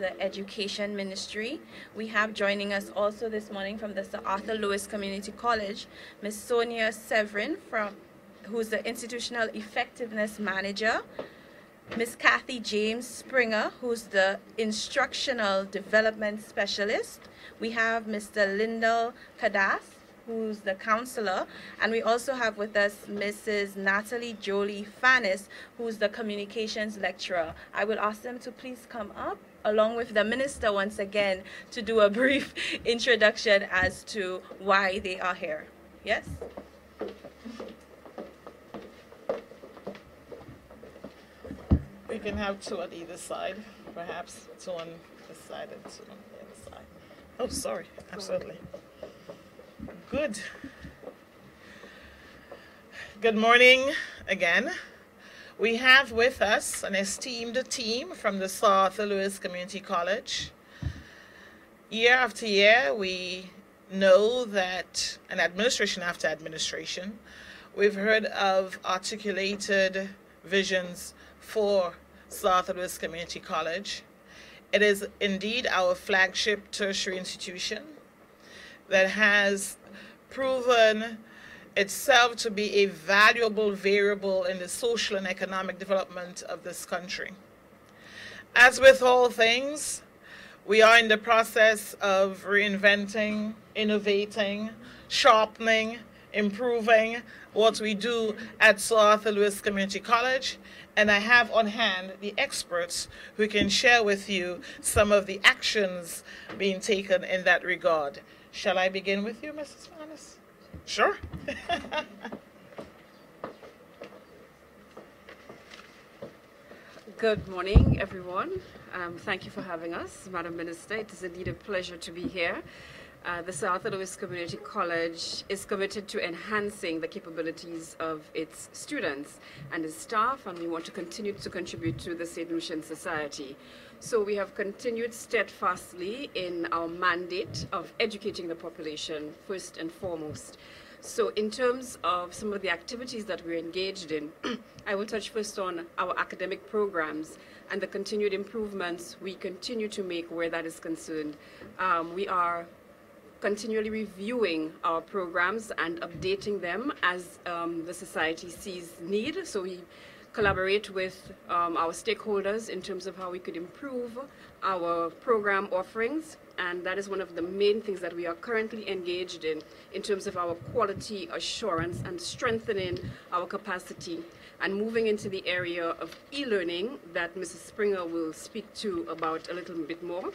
the Education Ministry. We have joining us also this morning from the Sir Arthur Lewis Community College, Ms. Sonia Severin, who's the Institutional Effectiveness Manager, Ms. Kathy James Springer, who's the Instructional Development Specialist. We have Mr. Lyndall Kadas, who's the counselor, and we also have with us Mrs. Natalie Jolie Fannis, who's the communications lecturer. I will ask them to please come up, along with the minister once again, to do a brief introduction as to why they are here. Yes? We can have two on either side, perhaps two on this side and two on the other side. Oh, sorry, absolutely. Good morning again. We have with us an esteemed team from the Sir Arthur Lewis Community College. Year after year, we know that, and administration after administration, we've heard of articulated visions for Sir Arthur Lewis Community College. It is indeed our flagship tertiary institution that has proven itself to be a valuable variable in the social and economic development of this country. As with all things, we are in the process of reinventing, innovating, sharpening, improving what we do at Sir Arthur Lewis Community College, and I have on hand the experts who can share with you some of the actions being taken in that regard. Shall I begin with you, Mrs. Fannis? Sure. Good morning, everyone. Thank you for having us, Madam Minister. It is indeed a pleasure to be here. The Sir Arthur Lewis Community College is committed to enhancing the capabilities of its students and its staff, and we want to continue to contribute to the St. Lucian Society. So we have continued steadfastly in our mandate of educating the population first and foremost. So in terms of some of the activities that we're engaged in, I will touch first on our academic programs and the continued improvements we continue to make where that is concerned. We are continually reviewing our programs and updating them as the society sees need. So we collaborate with our stakeholders in terms of how we could improve our program offerings, and that is one of the main things that we are currently engaged in terms of our quality assurance and strengthening our capacity and moving into the area of e-learning that Mrs. Springer will speak to about a little bit more.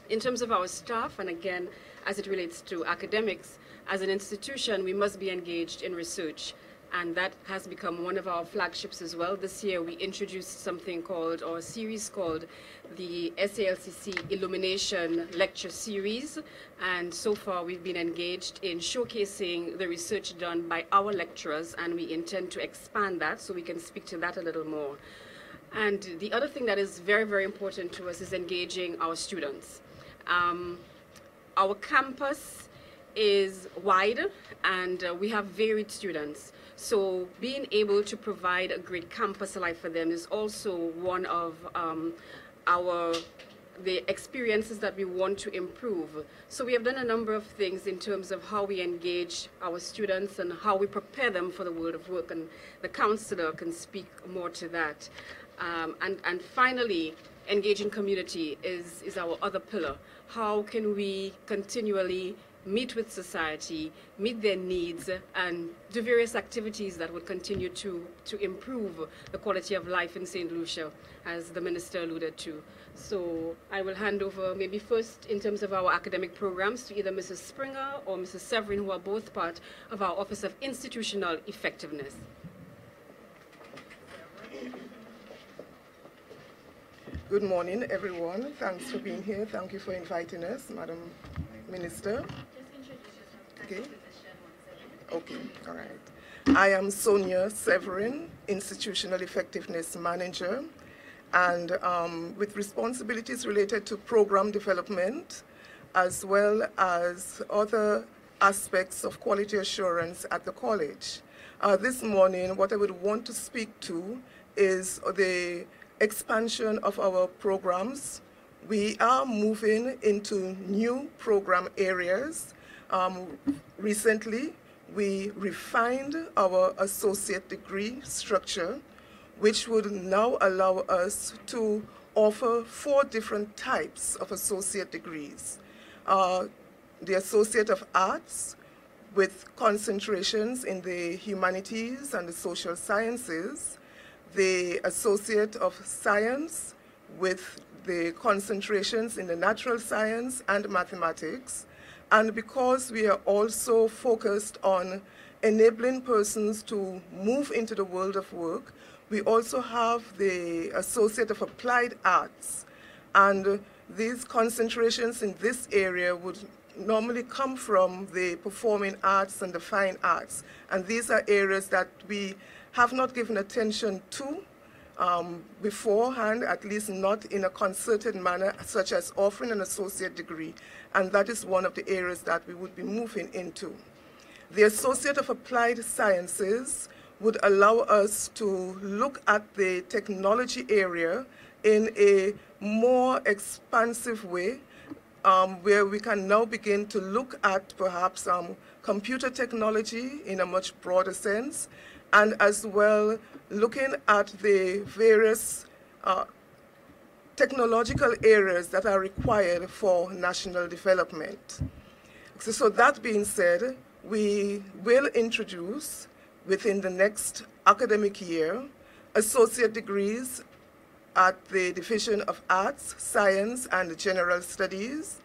In terms of our staff, and again, as it relates to academics, as an institution, we must be engaged in research. And that has become one of our flagships as well. This year, we introduced something called, or a series called, the SALCC Illumination Lecture Series. And so far, we've been engaged in showcasing the research done by our lecturers, and we intend to expand that so we can speak to that a little more. And the other thing that is very, very important to us is engaging our students. Our campus is wide, and we have varied students. So being able to provide a great campus life for them is also one of the experiences that we want to improve. So we have done a number of things in terms of how we engage our students and how we prepare them for the world of work, and the counselor can speak more to that. And finally, engaging community is our other pillar. How can we continually meet with society, meet their needs, and do various activities that would continue to improve the quality of life in St. Lucia, as the minister alluded to. So I will hand over maybe first in terms of our academic programs to either Mrs. Springer or Mrs. Severin, who are both part of our Office of Institutional Effectiveness. Good morning, everyone. Thanks for being here. Thank you for inviting us, Madam Minister. Okay. Okay, all right. I am Sonia Severin, Institutional Effectiveness Manager, and with responsibilities related to program development, as well as other aspects of quality assurance at the college. This morning, what I would want to speak to is the expansion of our programs we are moving into new program areas. Recently, we refined our associate degree structure, which would now allow us to offer 4 different types of associate degrees. The Associate of Arts, with concentrations in the humanities and the social sciences, the Associate of Science, with the concentrations in the natural science and mathematics. And because we are also focused on enabling persons to move into the world of work, we also have the Associate of Applied Arts. And these concentrations in this area would normally come from the performing arts and the fine arts. And these are areas that we have not given attention to beforehand, at least not in a concerted manner, such as offering an associate degree. And that is one of the areas that we would be moving into. The Associate of Applied Sciences would allow us to look at the technology area in a more expansive way, where we can now begin to look at perhaps computer technology in a much broader sense, and as well looking at the various technological areas that are required for national development. So that being said, we will introduce within the next academic year associate degrees at the Division of Arts, Science, and General Studies.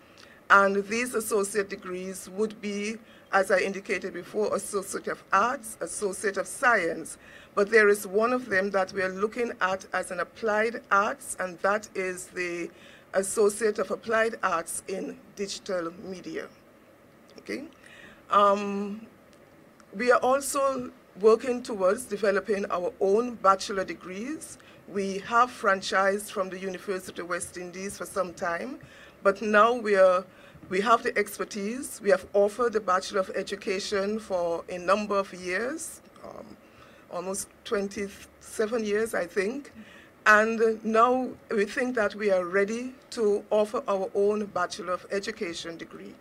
And these associate degrees would be, as I indicated before, Associate of Arts, Associate of Science. But there is one of them that we are looking at as an Applied Arts, and that is the Associate of Applied Arts in Digital Media. Okay? We are also working towards developing our own bachelor degrees. We have franchised from the University of West Indies for some time, but now we have the expertise. We have offered the Bachelor of Education for a number of years, almost 27 years, I think. And now we think that we are ready to offer our own Bachelor of Education degree.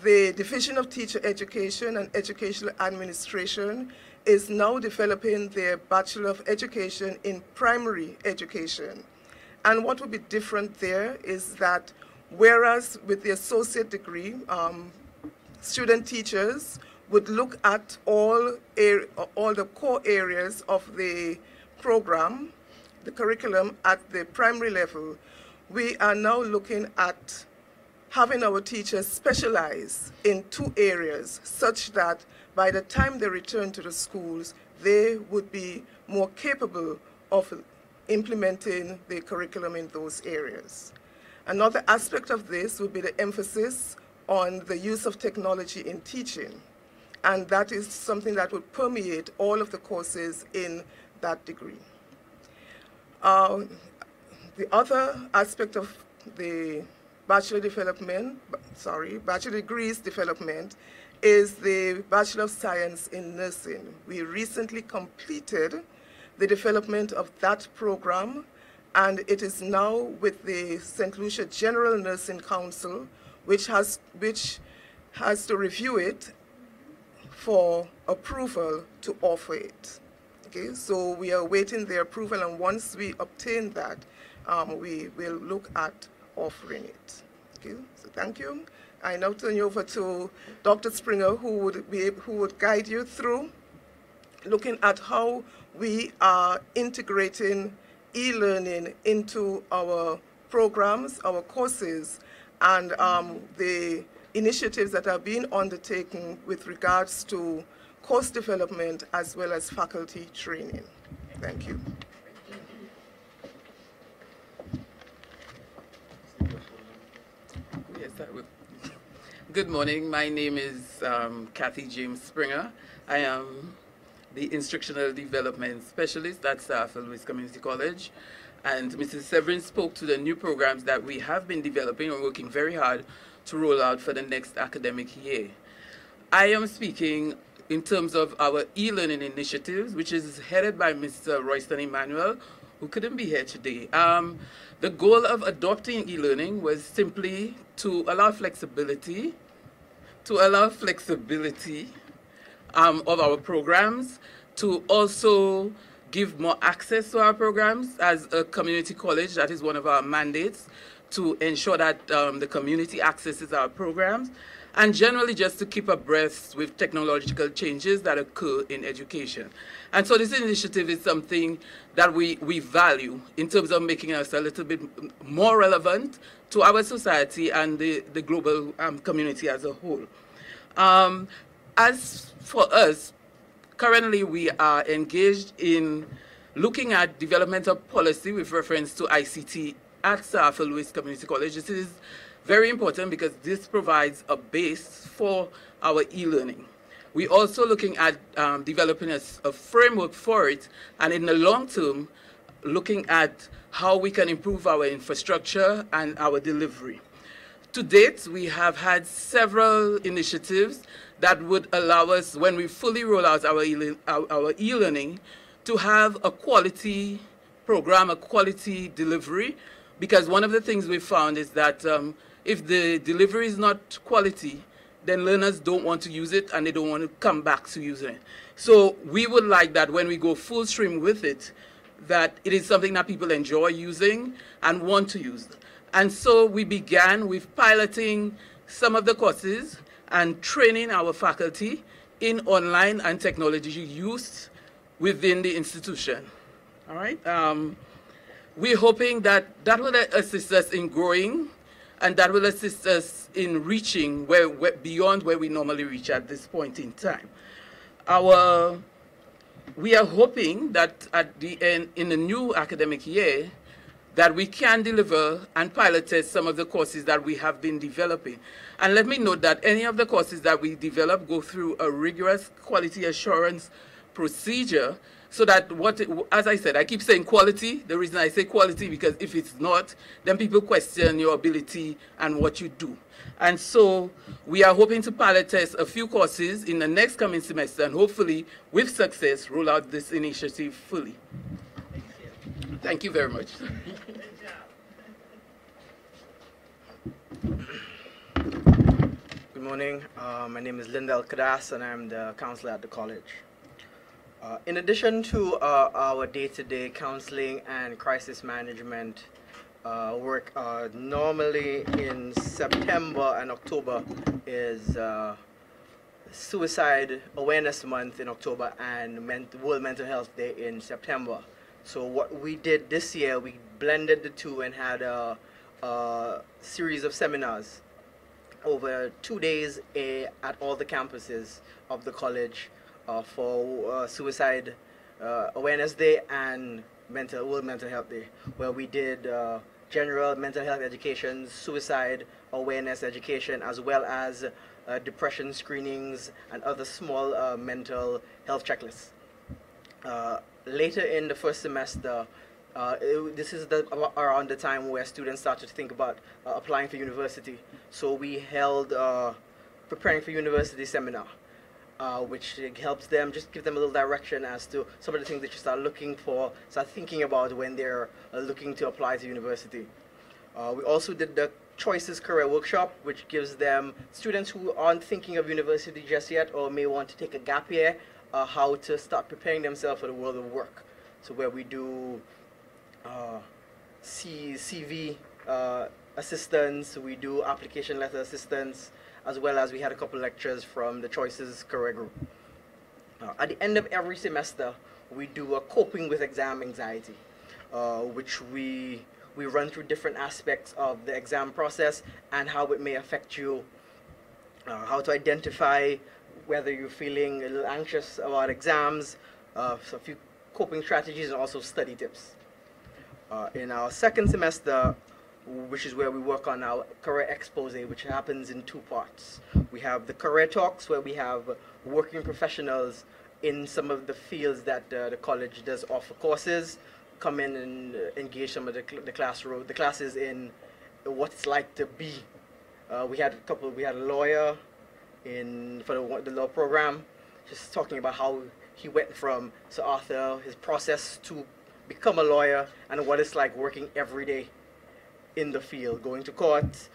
The Division of Teacher Education and Educational Administration is now developing their Bachelor of Education in Primary Education. And what will be different there is that whereas with the associate degree, student teachers would look at all the core areas of the program, the curriculum at the primary level, we are now looking at having our teachers specialize in 2 areas such that by the time they return to the schools, they would be more capable of implementing the curriculum in those areas. Another aspect of this would be the emphasis on the use of technology in teaching. And that is something that would permeate all of the courses in that degree. The other aspect of the bachelor degrees development is the Bachelor of Science in Nursing. We recently completed the development of that program, and it is now with the St. Lucia General Nursing Council, which has to review it for approval to offer it. Okay, so we are awaiting their approval, and once we obtain that, we will look at offering it. Okay, so thank you. I now turn you over to Dr. Springer, who would guide you through looking at how we are integrating e-learning into our programs, our courses, and the initiatives that are being undertaken with regards to course development as well as faculty training. Thank you. Yes, I will. Good morning. My name is Kathy James Springer. I am the Instructional Development Specialist at South Louis Community College. And Mrs. Severin spoke to the new programs that we have been developing and working very hard to roll out for the next academic year. I am speaking in terms of our e-learning initiatives, which is headed by Mr. Royston Emmanuel, who couldn't be here today. The goal of adopting e-learning was simply to allow flexibility, of our programs, to also give more access to our programs. As a community college, that is one of our mandates, to ensure that the community accesses our programs, and generally just to keep abreast with technological changes that occur in education. And so this initiative is something that we value in terms of making us a little bit more relevant to our society and the global community as a whole. As for us, currently we are engaged in looking at development of policy with reference to ICT at Sir Arthur Lewis Community College. This is very important because this provides a base for our e-learning. We're also looking at developing a framework for it, and in the long term, looking at how we can improve our infrastructure and our delivery. To date, we have had several initiatives that would allow us, when we fully roll out our e-learning, to have a quality program, a quality delivery, because one of the things we found is that if the delivery is not quality, then learners don't want to use it and they don't want to come back to using it. So we would like that when we go full stream with it, that it is something that people enjoy using and want to use. And so we began with piloting some of the courses and training our faculty in online and technology use within the institution. All right. We're hoping that that will assist us in growing, and that will assist us in reaching beyond where we normally reach at this point in time. We are hoping that at the end, in the new academic year, that we can deliver and pilot test some of the courses that we have been developing. And let me note that any of the courses that we develop go through a rigorous quality assurance procedure, so that as I said, I keep saying quality. The reason I say quality, because if it's not, then people question your ability and what you do. And so we are hoping to pilot test a few courses in the next coming semester, and hopefully, with success, roll out this initiative fully. Thank you very much. Good morning. My name is Lindell Kadas, and I'm the counselor at the college. In addition to our day-to-day counseling and crisis management work, normally in September and October is Suicide Awareness Month in October and World Mental Health Day in September. So what we did this year, we blended the two and had a series of seminars over 2 days at all the campuses of the college for Suicide Awareness Day and World Mental Health Day, where we did general mental health education, suicide awareness education, as well as depression screenings and other small mental health checklists. Later in the first semester, this is around the time where students started to think about applying for university. So we held Preparing for University seminar, which helps them, just give them a little direction as to some of the things that you start thinking about when they're looking to apply to university. We also did the Choices Career Workshop, which gives them, students who aren't thinking of university just yet or may want to take a gap year, how to start preparing themselves for the world of work. So where we do CV assistance, we do application letter assistance, as well as we had a couple lectures from the Choices Career Group. At the end of every semester, we do a coping with exam anxiety, which we run through different aspects of the exam process and how it may affect you, how to identify whether you're feeling a little anxious about exams, so a few coping strategies, and also study tips. In our second semester, which is where we work on our career expose, which happens in 2 parts. We have the career talks, where we have working professionals in some of the fields that the college does offer courses, come in and engage some of the classes in what it's like to be. We had a lawyer for the law program, just talking about how he went from Sir Arthur, his process to become a lawyer and what it's like working every day in the field, going to court,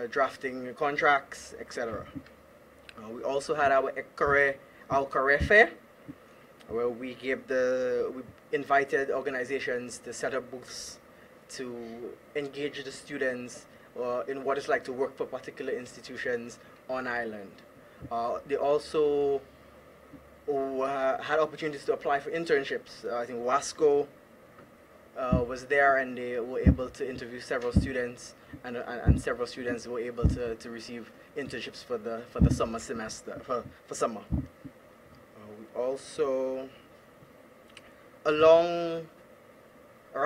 drafting contracts, etc. We also had our career fair, where we invited organizations to set up booths to engage the students in what it's like to work for particular institutions on island. They also had opportunities to apply for internships. I think WASCO was there, and they were able to interview several students, and several students were able to receive internships for the summer semester, for summer. We also, around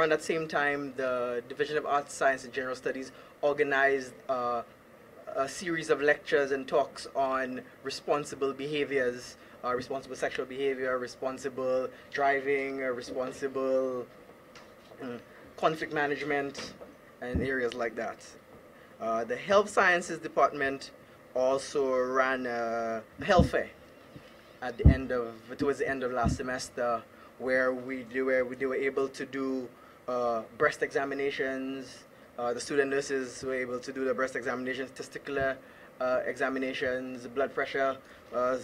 that same time, the Division of Arts, Science and General Studies organized a series of lectures and talks on responsible behaviors, responsible sexual behavior, responsible driving, responsible conflict management, and areas like that. The Health Sciences Department also ran a health fair towards the end of last semester, where they were able to do breast examinations. The student nurses were able to do the breast examinations, testicular examinations, blood pressure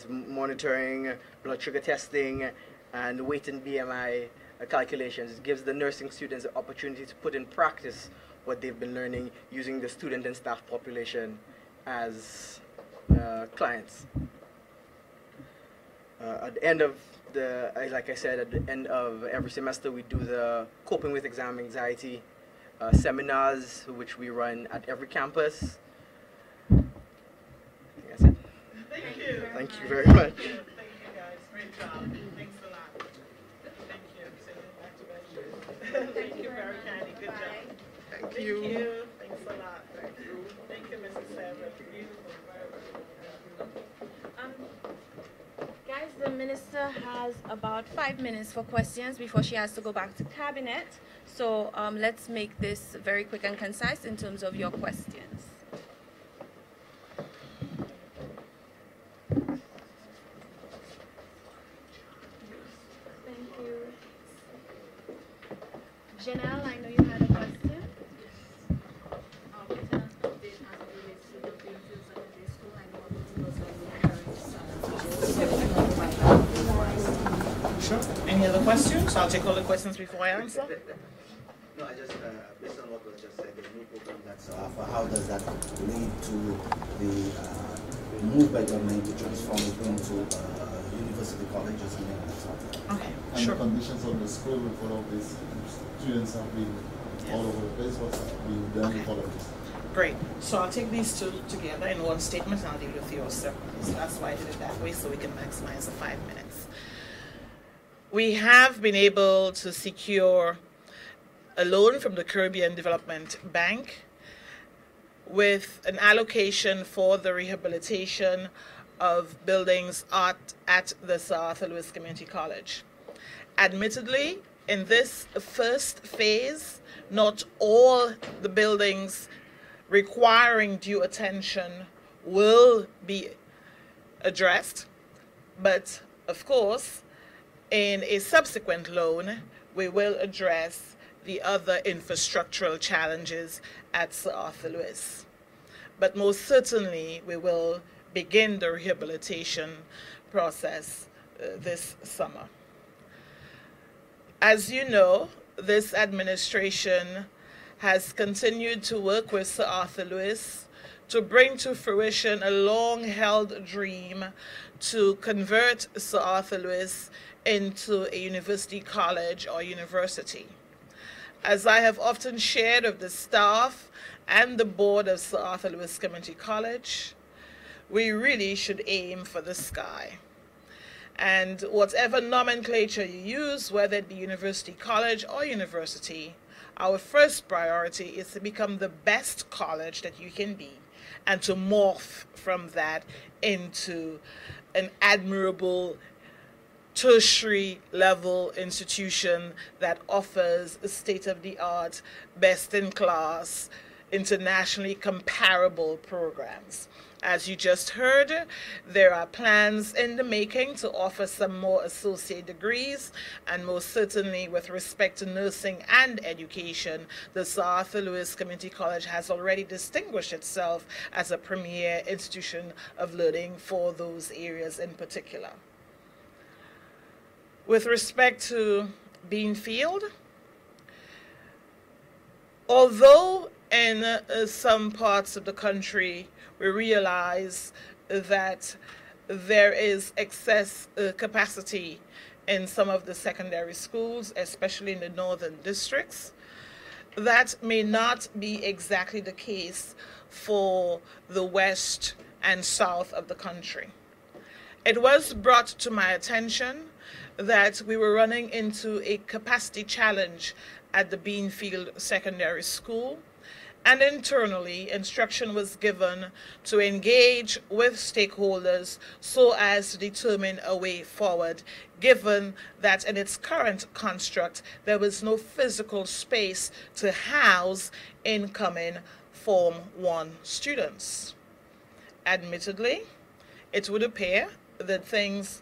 monitoring, blood sugar testing, and weight and BMI calculations. It gives the nursing students the opportunity to put in practice what they've been learning using the student and staff population as clients. At the end of like I said, at the end of every semester, we do the coping with exam anxiety seminars, which we run at every campus. I think that's it. Thank you. Thank you very much. Thank you, guys. Great job. Thanks a lot. Thank you. Thank you very kindly. Good job. Thank you. Thank you. Thanks a lot. Thank you. Thank you, Mrs. Sarah. Beautiful. Guys, the minister has about 5 minutes for questions before she has to go back to cabinet. So let's make this very quick and concise in terms of your questions. Thank you. Janelle, I know you had a question. Sure. Any other questions? I'll take all the questions before I answer. No, I just, based on what was just said, the new program that's offered, how does that lead to the move by government to transform it into university colleges and so on? Okay, and sure. the conditions of the school with all of these students have been all over the place. What's being done with all of this? Great. So I'll take these two together in one statement and I'll deal with yours separately. So that's why I did it that way, so we can maximize the 5 minutes. We have been able to secure a loan from the Caribbean Development Bank with an allocation for the rehabilitation of buildings at the Sir Arthur Lewis Community College. Admittedly, in this first phase, not all the buildings requiring due attention will be addressed, but of course, in a subsequent loan, we will address the other infrastructural challenges at Sir Arthur Lewis. But most certainly, we will begin the rehabilitation process this summer. As you know, this administration has continued to work with Sir Arthur Lewis to bring to fruition a long-held dream to convert Sir Arthur Lewis into a university college or university. As I have often shared with the staff and the board of Sir Arthur Lewis Community College, we really should aim for the sky. And whatever nomenclature you use, whether it be university college or university, our first priority is to become the best college that you can be and to morph from that into an admirable tertiary level institution that offers a state-of-the-art, best-in-class internationally comparable programs. As you just heard, there are plans in the making to offer some more associate degrees, and most certainly with respect to nursing and education, the Sir Arthur Lewis Community College has already distinguished itself as a premier institution of learning for those areas in particular. With respect to Beanfield, although in some parts of the country we realize that there is excess capacity in some of the secondary schools, especially in the northern districts, that may not be exactly the case for the west and south of the country. It was brought to my attention that we were running into a capacity challenge at the Beanfield Secondary School, and internally instruction was given to engage with stakeholders so as to determine a way forward, given that in its current construct there was no physical space to house incoming Form 1 students. Admittedly, it would appear that things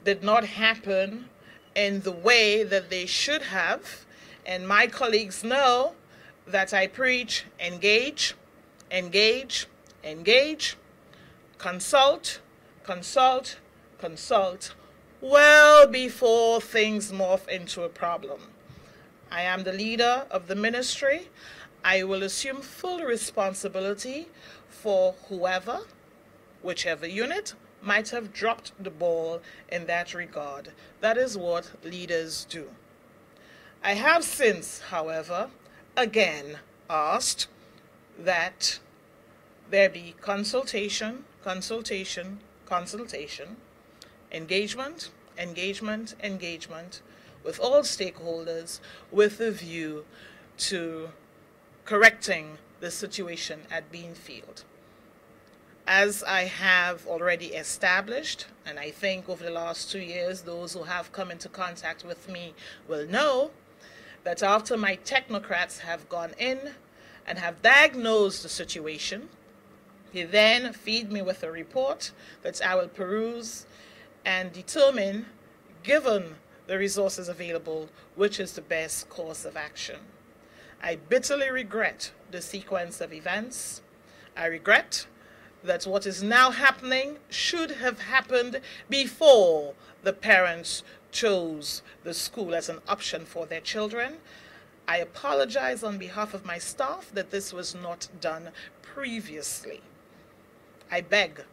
did not happen in the way that they should have, and my colleagues know that I preach engage, engage, engage, consult, consult, consult, well before things morph into a problem. I am the leader of the ministry. I will assume full responsibility for whoever, whichever unit, might have dropped the ball in that regard. That is what leaders do. I have since, however, again asked that there be consultation, consultation, consultation, engagement, engagement, engagement with all stakeholders with a view to correcting the situation at Beanfield. As I have already established, and I think over the last 2 years, those who have come into contact with me will know that after my technocrats have gone in and have diagnosed the situation, they then feed me with a report that I will peruse and determine, given the resources available, which is the best course of action. I bitterly regret the sequence of events. I regret that what is now happening should have happened before the parents chose the school as an option for their children. I apologize on behalf of my staff that this was not done previously. I beg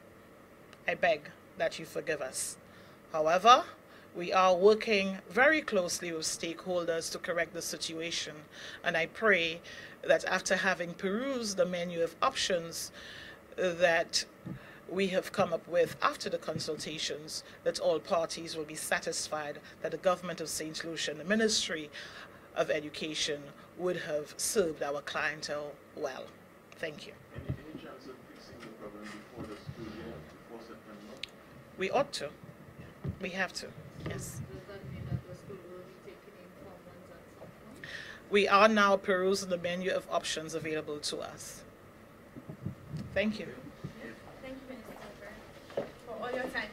that you forgive us. However, we are working very closely with stakeholders to correct the situation, and I pray that after having perused the menu of options that we have come up with after the consultations, that all parties will be satisfied that the government of St. Lucia and the Ministry of Education would have served our clientele well. Thank you. Any chance of fixing the problem before the school year, before September? We ought to. We have to, yes. Does that mean that the school will be taking in Form 1s at some point? We are now perusing the menu of options available to us. Thank you. Thank you, Minister, for all your time.